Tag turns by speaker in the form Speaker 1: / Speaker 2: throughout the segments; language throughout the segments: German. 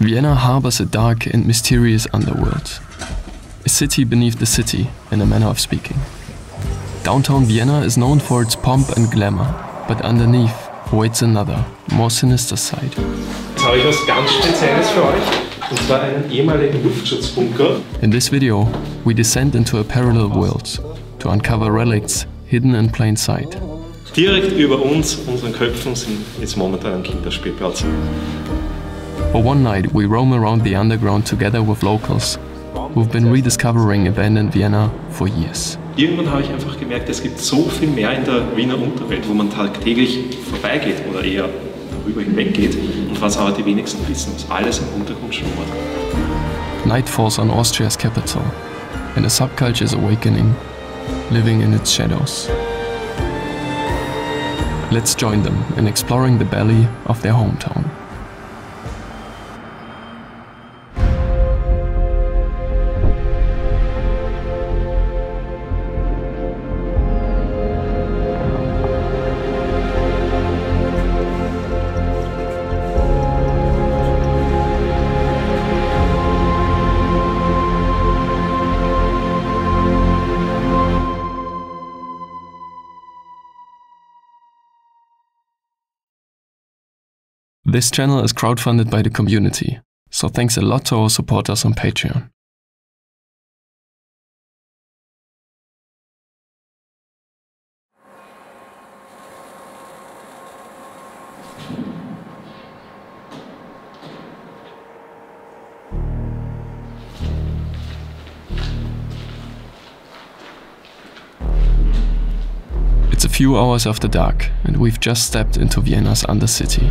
Speaker 1: Vienna harbors a dark and mysterious underworld. A city beneath the city, in a manner of speaking. Downtown Vienna is known for its pomp and glamour, but underneath waits another, more sinister side.
Speaker 2: Jetzt habe ich was ganz Spezielles für euch, und zwar einen ehemaligen Luftschutzbunker.
Speaker 1: In this video, we descend into a parallel world to uncover relics hidden in plain sight.
Speaker 2: Direkt über uns, unseren Köpfen, ist momentan ein Kinderspielplatz.
Speaker 1: For one night, we roam around the underground together with locals who've been rediscovering abandoned Vienna for years.
Speaker 2: Irgendwann habe ich einfach gemerkt, es gibt so viel mehr in der Wiener Unterwelt, wo man tagtäglich vorbeigeht oder eher darüber hinweggeht und was aber die wenigsten wissen, was alles im Untergrund schlummert.
Speaker 1: Night falls on Austria's capital, and a subculture is awakening, living in its shadows. Let's join them in exploring the belly of their hometown. This channel is crowdfunded by the community, so thanks a lot to our supporters on Patreon. It's a few hours after dark, and we've just stepped into Vienna's Undercity.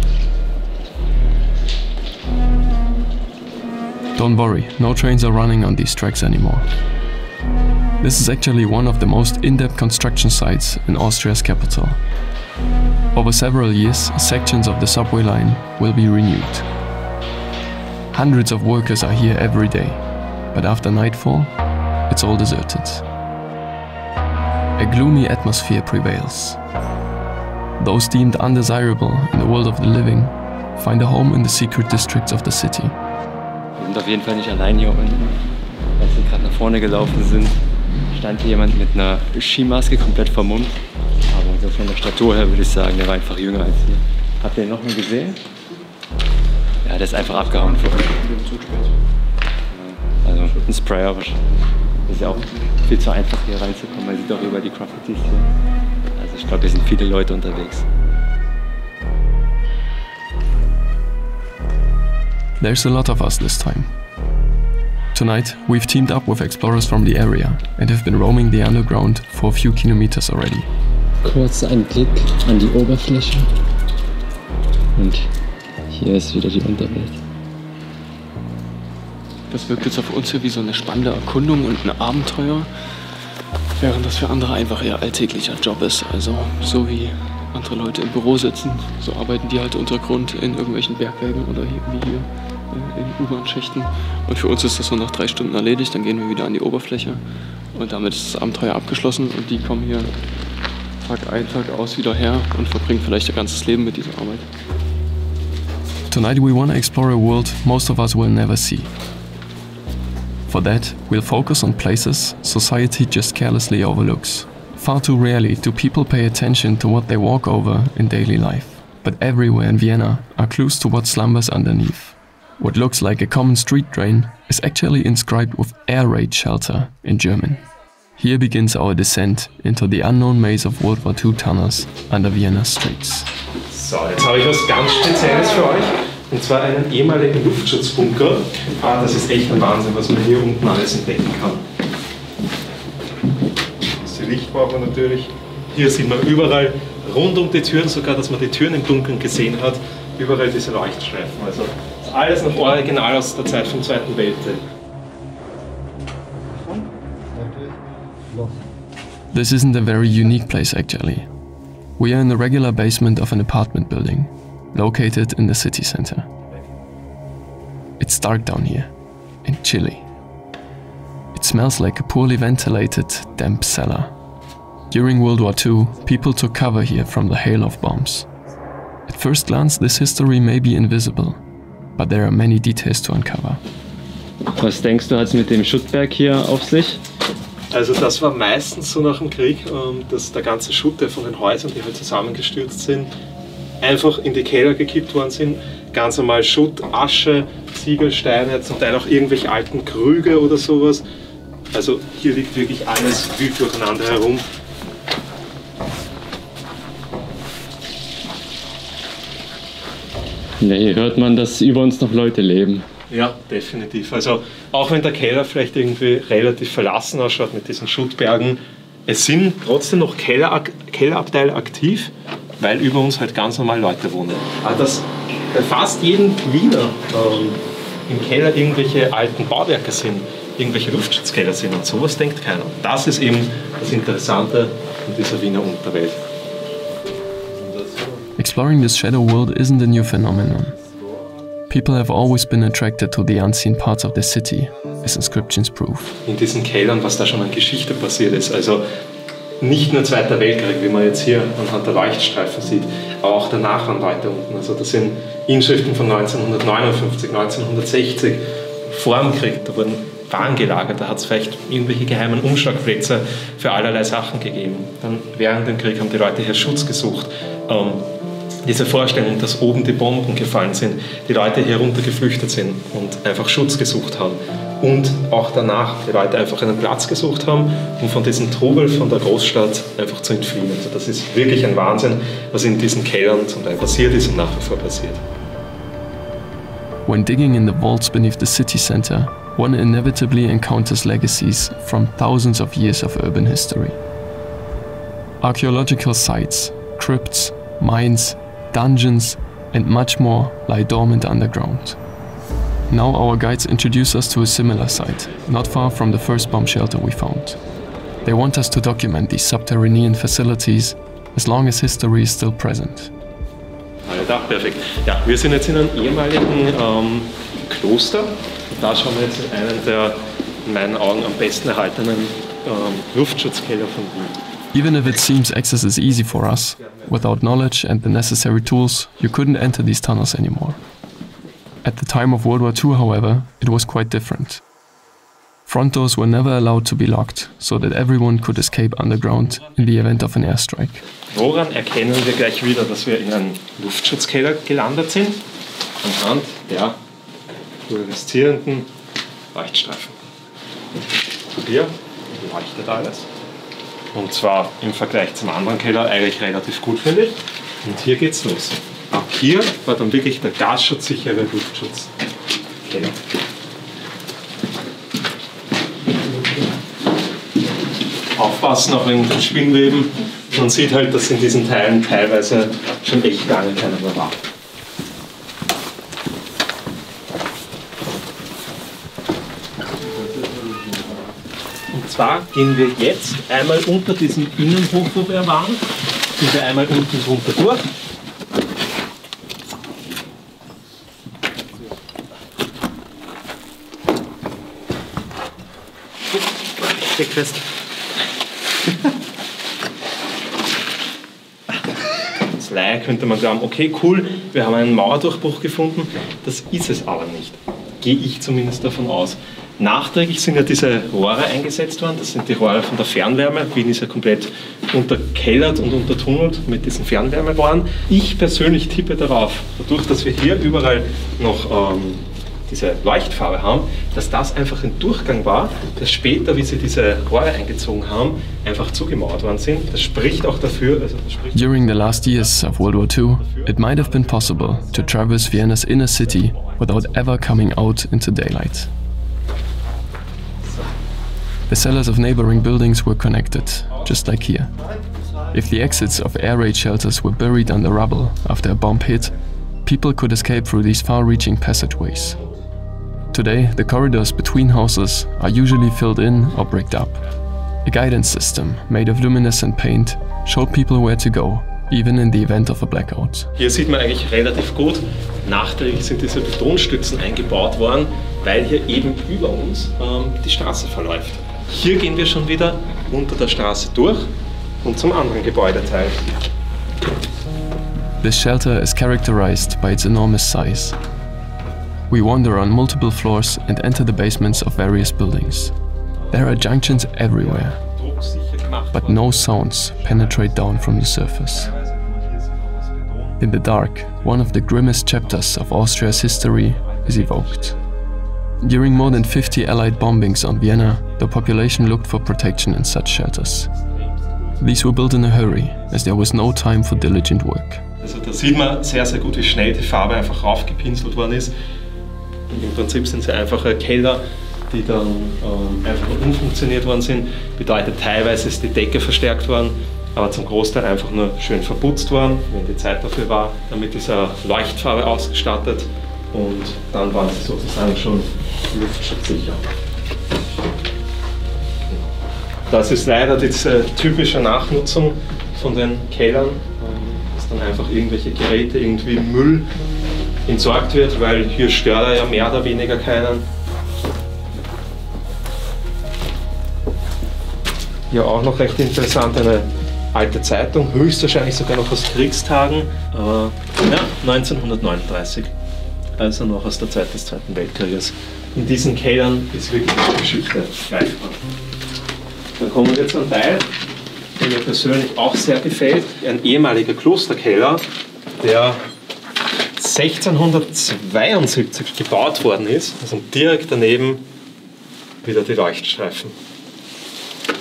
Speaker 1: Don't worry, no trains are running on these tracks anymore. This is actually one of the most in-depth construction sites in Austria's capital. Over several years, sections of the subway line will be renewed. Hundreds of workers are here every day, but after nightfall, it's all deserted. A gloomy atmosphere prevails. Those deemed undesirable in the world of the living find a home in the secret districts of the city.
Speaker 3: Wir sind auf jeden Fall nicht allein hier unten. Als wir gerade nach vorne gelaufen sind, stand hier jemand mit einer Skimaske komplett vermummt. Aber so von der Statur her würde ich sagen, der war einfach jünger als wir. Habt ihr ihn noch mal gesehen? Ja, der ist einfach abgehauen für uns. Also ein Sprayer wahrscheinlich. Das ist ja auch viel zu einfach hier reinzukommen, man sieht auch über die Graffitis hier. Also ich glaube, hier sind viele Leute unterwegs.
Speaker 1: There's a lot of us this time. Tonight, we've teamed up with explorers from the area and have been roaming the underground for a few kilometers already.
Speaker 3: Kurz ein Blick an die Oberfläche und hier ist wieder die Unterwelt.
Speaker 1: Das wirkt jetzt auf uns hier wie so eine spannende Erkundung und ein Abenteuer, während das für andere einfach ihr alltäglicher Job ist. Also so wie andere Leute im Büro sitzen, so arbeiten die halt Untergrund in irgendwelchen Bergwerken oder wie hier in U-Bahn-Schächten. Und für uns ist das so nach 3 Stunden erledigt, dann gehen wir wieder an die Oberfläche und damit ist das Abenteuer abgeschlossen und die kommen hier Tag ein, Tag aus wieder her und verbringen vielleicht ihr ganzes Leben mit dieser Arbeit. Tonight we want to explore a world most of us will never see. For that, we'll focus on places society just carelessly overlooks. Far too rarely do people pay attention to what they walk over in daily life. But everywhere in Vienna are clues to what slumbers underneath. What looks like a common street drain is actually inscribed with air raid shelter in German. Here begins our descent into the unknown maze of World War II tunnels under Vienna's streets.
Speaker 2: So, jetzt habe ich was ganz Spezielles für euch. Und zwar einen ehemaligen Luftschutzbunker. Das ist echt ein Wahnsinn, was man hier unten alles entdecken kann. Die Lichtmacher natürlich. Hier sieht man überall rund um die Türen, sogar dass man die Türen im Dunkeln gesehen hat, überall diese Leuchtstreifen. Also das ist alles noch original aus der Zeit vom Zweiten Weltkrieg.
Speaker 1: This isn't a very unique place actually. We are in the regular basement of an apartment building, located in the city center. It's dark down here, and chilly. It smells like a poorly ventilated, damp cellar. During World War II, people took cover here from the hail of bombs. At first glance, this history may be invisible, but there are many details to uncover.
Speaker 3: Was denkst du, hat es mit dem Schuttberg hier auf sich?
Speaker 2: Also das war meistens so nach dem Krieg, dass der ganze Schutt, der von den Häusern, die halt zusammengestürzt sind, einfach in die Keller gekippt worden sind. Ganz normal Schutt, Asche, Ziegelsteine, zum Teil auch irgendwelche alten Krüge oder sowas. Also hier liegt wirklich alles wild durcheinander herum.
Speaker 3: Ja, hier hört man, dass über uns noch Leute leben.
Speaker 2: Ja, definitiv. Also auch wenn der Keller vielleicht irgendwie relativ verlassen ausschaut mit diesen Schuttbergen, es sind trotzdem noch Kellerabteile aktiv, weil über uns halt ganz normal Leute wohnen. Aber dass bei fast jedem Wiener im Keller irgendwelche alten Bauwerke sind, irgendwelche Luftschutzkeller sind und sowas denkt keiner. Das ist eben das Interessante in dieser Wiener Unterwelt.
Speaker 1: Exploring this shadow world isn't a new phenomenon. People have always been attracted to the unseen parts of the city, as inscriptions prove.
Speaker 2: In diesen Kellern, was da schon an Geschichte passiert ist, also nicht nur Zweiter Weltkrieg, wie man jetzt hier anhand der Leuchtstreifen sieht, aber auch danach waren Leute unten. Also das sind Inschriften von 1959, 1960, vor dem Krieg, da wurden Waren gelagert, da hat es vielleicht irgendwelche geheimen Umschlagplätze für allerlei Sachen gegeben. Dann während dem Krieg haben die Leute hier Schutz gesucht. Diese Vorstellung, dass oben die Bomben gefallen sind, die Leute hier runter geflüchtet sind und einfach Schutz gesucht haben. Und auch danach die Leute einfach einen Platz gesucht haben, um von diesem Trubel von der Großstadt einfach zu entfliehen. Also das ist wirklich ein Wahnsinn, was in diesen Kellern zum Teil passiert ist und nach wie vor passiert.
Speaker 1: When digging in the vaults beneath the city center, one inevitably encounters legacies from thousands of years of urban history. Archaeological sites, crypts, mines, dungeons, and much more lie dormant underground. Now our guides introduce us to a similar site, not far from the first bomb shelter we found. They want us to document these subterranean facilities as long as history is still present.
Speaker 2: Ja, perfekt. Ja, wir sind jetzt in einem ehemaligen Kloster. Da schauen wir jetzt in einen der in meinen Augen am besten erhaltenen Luftschutzkeller von Wien.
Speaker 1: Even if it seems access is easy for us, without knowledge and the necessary tools, you couldn't enter these tunnels anymore. At the time of World War II, however, it was quite different. Front doors were never allowed to be locked, so that everyone could escape underground in the event of an airstrike.
Speaker 2: Woran erkennen wir gleich wieder, dass wir in einem Luftschutzkeller gelandet sind? Anhand der fluoreszierenden Leuchtstreifen. Hier leuchtet alles. Und zwar im Vergleich zum anderen Keller eigentlich relativ gut, finde ich. Und hier geht's los. Ab hier war dann wirklich der gasschutzsichere Luftschutzkeller. Aufpassen auch wegen den Spinnweben. Man sieht halt, dass in diesen Teilen teilweise schon echt lange keiner mehr war. Und zwar gehen wir jetzt einmal unter diesem Innenhof, wo wir waren, sind wir einmal unten drunter durch. Steck fest. Als Laie könnte man glauben, okay, cool, wir haben einen Mauerdurchbruch gefunden. Das ist es aber nicht. Gehe ich zumindest davon aus. Nachträglich sind ja diese Rohre eingesetzt worden, das sind die Rohre von der Fernwärme. Wien ist ja komplett unterkellert und untertunnelt mit diesen Fernwärmerohren. Ich persönlich tippe darauf, dadurch, dass wir hier überall noch diese Leuchtfarbe haben, dass das einfach ein Durchgang war, dass später, wie sie diese Rohre eingezogen haben, einfach zugemauert worden sind. Das spricht auch dafür.
Speaker 1: During the last years of World War II, it might have been possible to traverse Vienna's inner city without ever coming out into daylight. The cellars of neighboring buildings were connected, just like here. If the exits of air raid shelters were buried under rubble after a bomb hit, people could escape through these far-reaching passageways. Today, the corridors between houses are usually filled in or bricked up. A guidance system made of luminescent paint showed people where to go, even in the event of a blackout.
Speaker 2: Hier sieht man eigentlich relativ gut, nachträglich sind diese Betonstützen eingebaut worden, weil hier eben über uns die Straße verläuft. Hier gehen wir schon wieder unter der Straße durch und zum anderen Gebäudeteil.
Speaker 1: This shelter is characterized by its enormous size. we wander on multiple floors and enter the basements of various buildings. There are junctions everywhere, but no sounds penetrate down from the surface. In the dark, one of the grimmest chapters of Austria's history is evoked. During more than 50 Allied bombings on Vienna, the population looked for protection in such shelters. These were built in a hurry, as there was no time for diligent work.
Speaker 2: Also da sieht man sehr, sehr gut, wie schnell die Farbe einfach raufgepinselt worden ist. Und im Prinzip sind sie einfache Keller, die dann einfach umfunktioniert worden sind. Bedeutet, teilweise ist die Decke verstärkt worden, aber zum Großteil einfach nur schön verputzt worden, wenn die Zeit dafür war, damit dieser Leuchtfarbe ausgestattet. Und dann waren sie sozusagen schon luftschutzsicher. Das ist leider diese typische Nachnutzung von den Kellern, dass dann einfach irgendwelche Geräte, irgendwie Müll entsorgt wird, weil hier stört er ja mehr oder weniger keinen. Hier auch noch recht interessant, eine alte Zeitung, höchstwahrscheinlich sogar noch aus Kriegstagen, aber ja, 1939. Also noch aus der Zeit des Zweiten Weltkrieges. In diesen Kellern ist wirklich die Geschichte greifbar. Dann kommen wir zu einem Teil, der mir persönlich auch sehr gefällt. Ein ehemaliger Klosterkeller, der 1672 gebaut worden ist. Also direkt daneben wieder die Leuchtstreifen.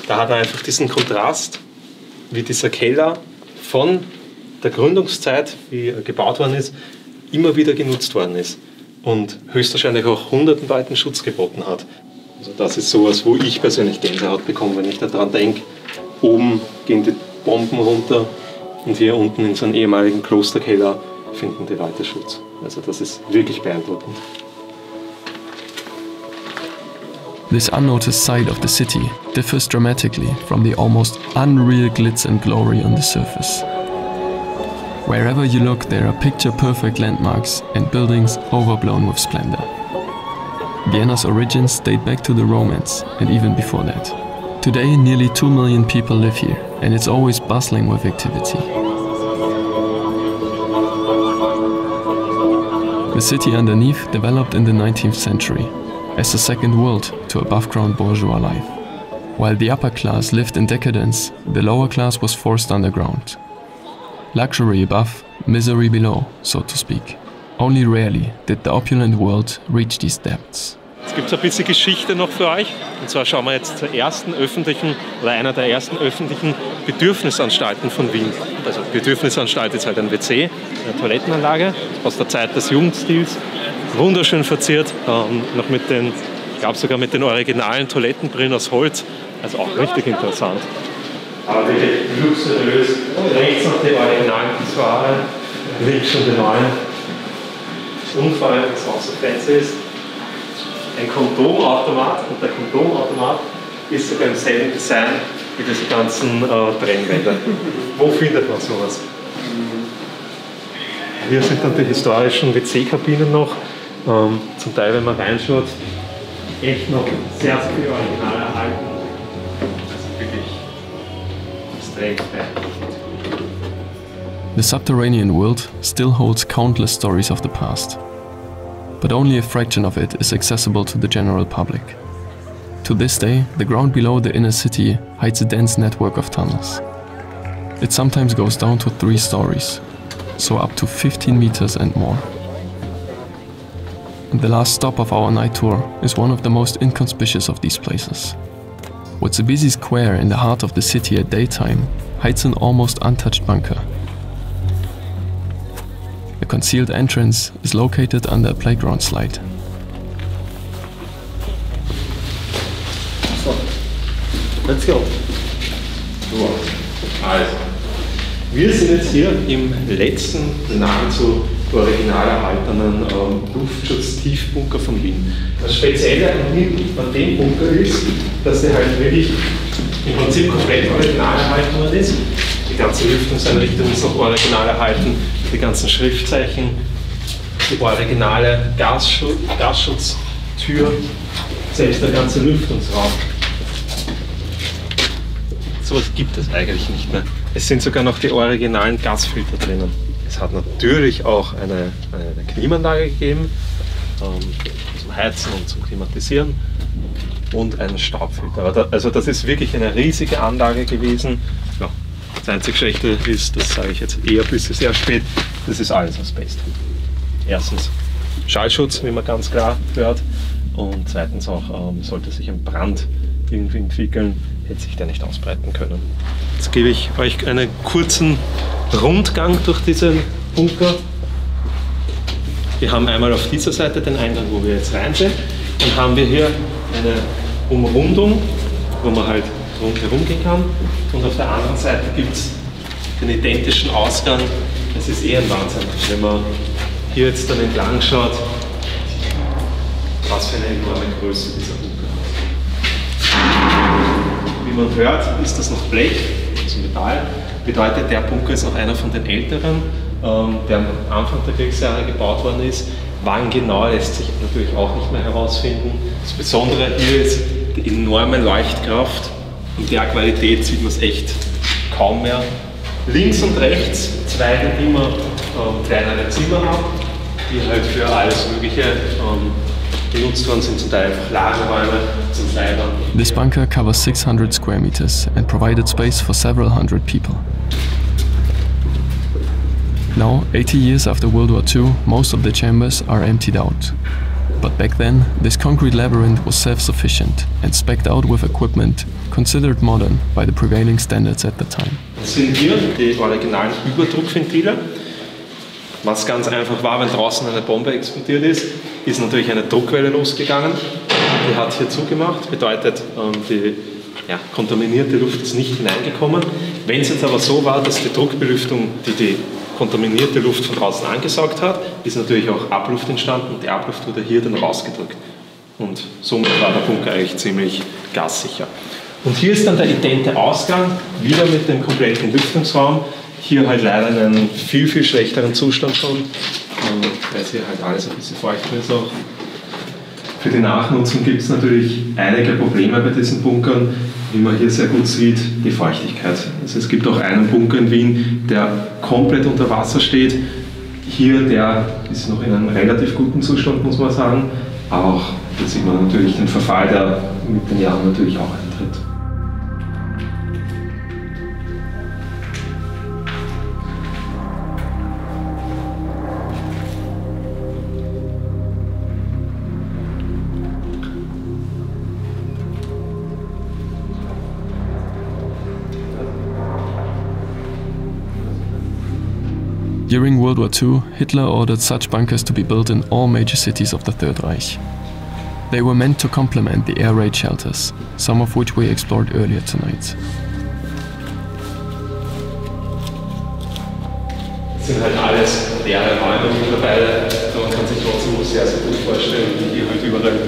Speaker 2: Da hat man einfach diesen Kontrast, wie dieser Keller von der Gründungszeit, wie er gebaut worden ist, immer wieder genutzt worden ist und höchstwahrscheinlich auch hunderten Leuten Schutz geboten hat. Also das ist sowas, wo ich persönlich Gänsehaut bekomme, wenn ich daran denke, oben gehen die Bomben runter und hier unten in so einem ehemaligen Klosterkeller finden die Leute Schutz. Also das ist wirklich beeindruckend.
Speaker 1: This unnoticed side of the city differs dramatically from the almost unreal glitz and glory on the surface. Wherever you look, there are picture-perfect landmarks and buildings overblown with splendor. Vienna's origins date back to the Romans and even before that. Today, nearly 2 million people live here, and it's always bustling with activity. The city underneath developed in the 19th century as a second world to above-ground bourgeois life. While the upper class lived in decadence, the lower class was forced underground. Luxury above, misery below, so to speak. Only rarely did the opulent world reach these depths.
Speaker 2: Es gibt so ein bisschen Geschichte noch für euch. Und zwar schauen wir jetzt zur ersten öffentlichen, oder einer der ersten öffentlichen Bedürfnisanstalten von Wien. Also Bedürfnisanstalt ist halt ein WC, eine Toilettenanlage aus der Zeit des Jugendstils. Wunderschön verziert, noch mit den, ich glaube sogar mit den originalen Toilettenbrillen aus Holz. Also auch richtig interessant. Aber wirklich luxuriös. Rechts noch die originalen Pissoire, links schon die neuen. Das Unfall, das auch so fancy ist. Ein Kondomautomat, und der Kondomautomat ist sogar im selben Design wie diese ganzen Trennwände. Wo findet man sowas? Hier sind dann die historischen WC-Kabinen noch. Zum Teil, wenn man reinschaut, echt noch sehr, sehr viel Original erhalten. Also wirklich extrem beeindruckend.
Speaker 1: The subterranean world still holds countless stories of the past. But only a fraction of it is accessible to the general public. To this day, the ground below the inner city hides a dense network of tunnels. It sometimes goes down to 3 stories, so up to 15 meters and more. And the last stop of our night tour is one of the most inconspicuous of these places. What's a busy square in the heart of the city at daytime hides an almost untouched bunker. The concealed entrance is located under a playground slide.
Speaker 2: So, let's go. Also, wir sind jetzt hier im letzten, nahezu original erhaltenen Luftschutztiefbunker von Wien. Das Spezielle an dem Bunker ist, dass der halt wirklich im Prinzip komplett original erhalten worden ist. Die ganze Lüftungseinrichtung ist noch original erhalten, die ganzen Schriftzeichen, die originale Gasschutztür, selbst der ganze Lüftungsraum. So etwas gibt es eigentlich nicht mehr. Es sind sogar noch die originalen Gasfilter drinnen. Es hat natürlich auch eine Klimaanlage gegeben, zum Heizen und zum Klimatisieren und einen Staubfilter. Aber also das ist wirklich eine riesige Anlage gewesen. Ja, das einzige Schlechte ist, das sage ich jetzt eher bis sehr spät, das ist alles Asbest. Erstens Schallschutz, wie man ganz klar hört, und zweitens auch, sollte sich ein Brand irgendwie entwickeln, hätte sich der nicht ausbreiten können. Jetzt gebe ich euch einen kurzen Rundgang durch diesen Bunker. Wir haben einmal auf dieser Seite den Eingang, wo wir jetzt rein sind. Dann haben wir hier eine Umrundung, wo man halt rundherum gehen kann. Und auf der anderen Seite gibt es den identischen Ausgang. Es ist eher ein Wahnsinn, wenn man hier jetzt dann entlang schaut, was für eine enorme Größe dieser Bunker hat. Wie man hört, ist das noch Blech, also Metall. Bedeutet, der Bunker ist auch einer von den älteren, der am Anfang der Kriegsjahre gebaut worden ist. Wann genau, lässt sich natürlich auch nicht mehr herausfinden. Das Besondere hier ist die enorme Leuchtkraft. In der Qualität sieht man es echt kaum mehr. Links und rechts zwei immer kleinere Zimmer haben, die halt für alles Mögliche benutzt worden sind, zum Teil einfach Lagerräume, zum Teil dann.
Speaker 1: This bunker covers 600 square meters and provided space for several hundred people. Now, 80 years after World War II, most of the chambers are emptied out. But back then, this concrete labyrinth was self-sufficient and specced out with equipment considered modern by the prevailing standards at the time.
Speaker 2: Das sind hier die originalen Überdruckventile. Was ganz einfach war, wenn draußen eine Bombe explodiert ist, ist natürlich eine Druckwelle losgegangen. Die hat hier zugemacht, bedeutet, die kontaminierte Luft ist nicht hineingekommen. Wenn es jetzt aber so war, dass die Druckbelüftung die kontaminierte Luft von draußen angesaugt hat, ist natürlich auch Abluft entstanden und die Abluft wurde hier dann rausgedrückt. Und somit war der Bunker eigentlich ziemlich gassicher. Und hier ist dann der idente Ausgang, wieder mit dem kompletten Lüftungsraum. Hier halt leider in einem viel, viel schlechteren Zustand schon, weil es hier halt alles ein bisschen feuchter ist auch. Für die Nachnutzung gibt es natürlich einige Probleme bei diesen Bunkern. Wie man hier sehr gut sieht, die Feuchtigkeit. Also es gibt auch einen Bunker in Wien, der komplett unter Wasser steht. Hier, der ist noch in einem relativ guten Zustand, muss man sagen. Aber auch, hier sieht man natürlich den Verfall, der mit den Jahren natürlich auch eintritt.
Speaker 1: During World War II, Hitler ordered such bunkers to be built in all major cities of the Third Reich. They were meant to complement the air raid shelters, some of which we explored earlier tonight.
Speaker 2: Das sind halt alles leere Räume mittlerweile. Man kann sich trotzdem sehr, sehr gut vorstellen, wie hier halt überall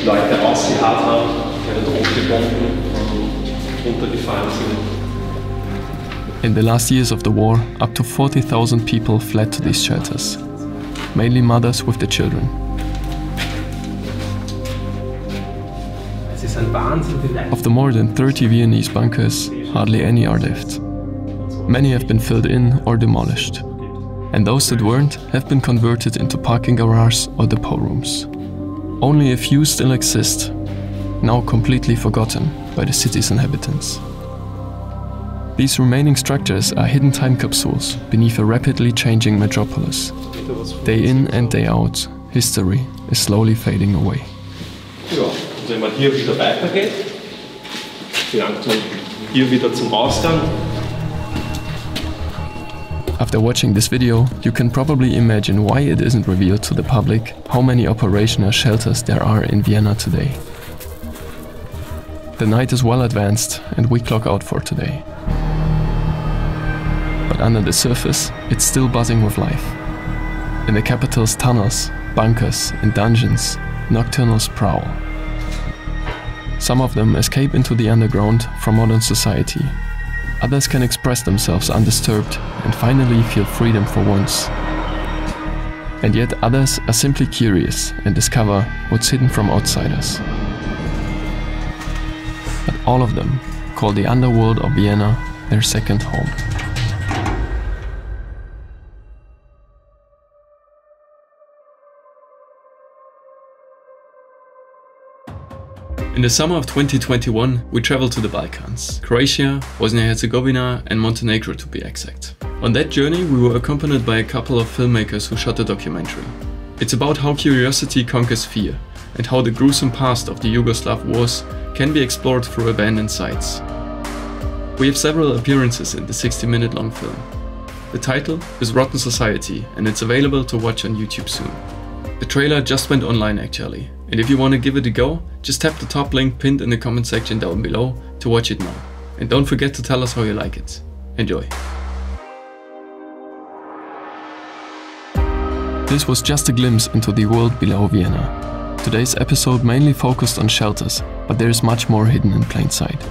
Speaker 2: Leute ausgeharrt haben, während oben die Bomben runtergefallen sind.
Speaker 1: In the last years of the war, up to 40,000 people fled to these shelters, mainly mothers with their children. Of the more than 30 Viennese bunkers, hardly any are left. Many have been filled in or demolished, and those that weren't have been converted into parking garages or depot rooms. Only a few still exist, now completely forgotten by the city's inhabitants. These remaining structures are hidden time capsules beneath a rapidly changing metropolis. Day in and day out, history is slowly fading away.
Speaker 2: Ja, und wenn man hier wieder weitergeht, gelangt man hier wieder zum Ausgang.
Speaker 1: After watching this video, you can probably imagine why it isn't revealed to the public how many operational shelters there are in Vienna today. The night is well advanced and we clock out for today. But under the surface, it's still buzzing with life. In the capital's tunnels, bunkers and dungeons, nocturnals prowl. Some of them escape into the underground from modern society. Others can express themselves undisturbed and finally feel freedom for once. And yet others are simply curious and discover what's hidden from outsiders. But all of them call the underworld of Vienna their second home. In the summer of 2021, we traveled to the Balkans, Croatia, Bosnia-Herzegovina and Montenegro to be exact. On that journey, we were accompanied by a couple of filmmakers who shot a documentary. It's about how curiosity conquers fear and how the gruesome past of the Yugoslav wars can be explored through abandoned sites. We have several appearances in the 60-minute long film. The title is Rotten Society and it's available to watch on YouTube soon. The trailer just went online actually, and if you want to give it a go, just tap the top link pinned in the comment section down below to watch it now. And don't forget to tell us how you like it. Enjoy! This was just a glimpse into the world below Vienna. Today's episode mainly focused on shelters, but there is much more hidden in plain sight.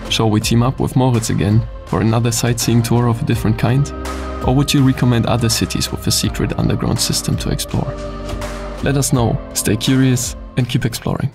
Speaker 1: Shall we team up with Moritz again for another sightseeing tour of a different kind? Or would you recommend other cities with a secret underground system to explore? Let us know, stay curious and keep exploring.